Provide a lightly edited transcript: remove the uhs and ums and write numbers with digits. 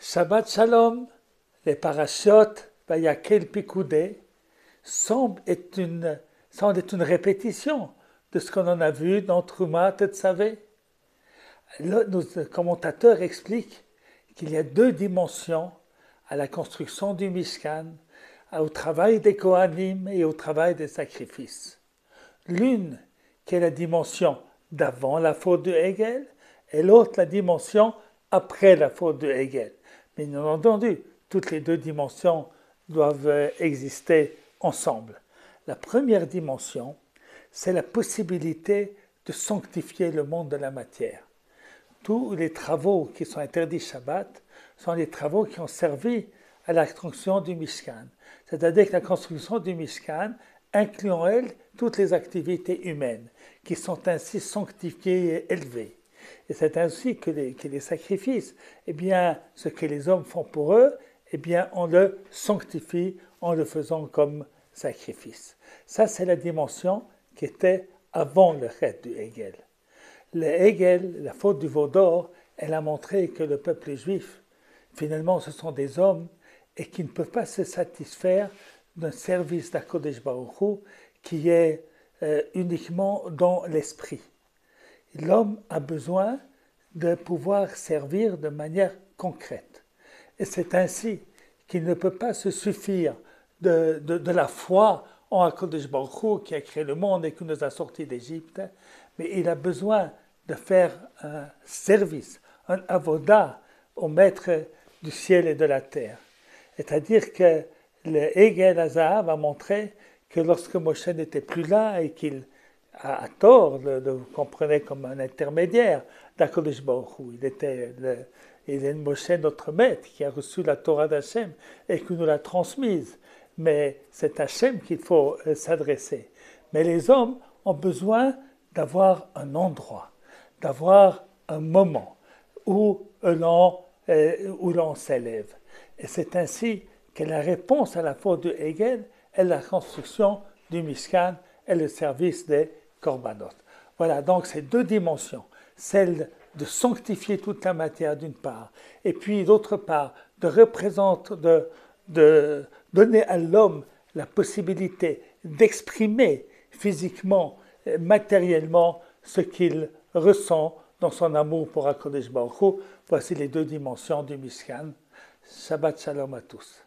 Shabbat Shalom, les parashot, Vayakel Pikoudé, semblent être une répétition de ce qu'on en a vu dans Trouma Tetzavé. Nos commentateurs expliquent qu'il y a deux dimensions à la construction du Mishkan, au travail des Kohanim et au travail des sacrifices. L'une qui est la dimension d'avant la faute de Hegel, et l'autre la dimension après la faute de Hegel. Mais bien entendu, toutes les deux dimensions doivent exister ensemble. La première dimension, c'est la possibilité de sanctifier le monde de la matière. Tous les travaux qui sont interdits Shabbat sont les travaux qui ont servi à la construction du Mishkan. C'est-à-dire que la construction du Mishkan inclut en elle toutes les activités humaines, qui sont ainsi sanctifiées et élevées. Et c'est ainsi que les sacrifices, ce que les hommes font pour eux, on le sanctifie en le faisant comme sacrifice. Ça, c'est la dimension qui était avant le chet du Hegel. Le Hegel, la faute du veau d'or, elle a montré que le peuple juif, finalement, ce sont des hommes et qui ne peuvent pas se satisfaire d'un service d'Akodesh Baruch Hu qui est uniquement dans l'esprit. L'homme a besoin de pouvoir servir de manière concrète. Et c'est ainsi qu'il ne peut pas se suffire de la foi en Akodesh Baruch Hu qui a créé le monde et qui nous a sortis d'Égypte, mais il a besoin de faire un service, un avoda au maître du ciel et de la terre. C'est-à-dire que le Hegel Hazahav a montré que lorsque Moshe n'était plus là et qu'il a tort le comprenait comme un intermédiaire d'Akodesh Baruch Hu, il est Moshe notre maître qui a reçu la Torah d'Hachem et qui nous l'a transmise. Mais c'est à Hachem qu'il faut s'adresser. Mais les hommes ont besoin d'avoir un endroit, d'avoir un moment où l'on s'élève. Et c'est ainsi que la réponse à la faute de Hegel est la construction du Mishkan et le service des Korbanot. Voilà, donc ces deux dimensions, celle de sanctifier toute la matière d'une part, et puis d'autre part, de donner à l'homme la possibilité d'exprimer physiquement, matériellement, ce qu'il ressent dans son amour pour HaKadosh Baruch Hu. Voici les deux dimensions du Mishkan. Shabbat Shalom à tous.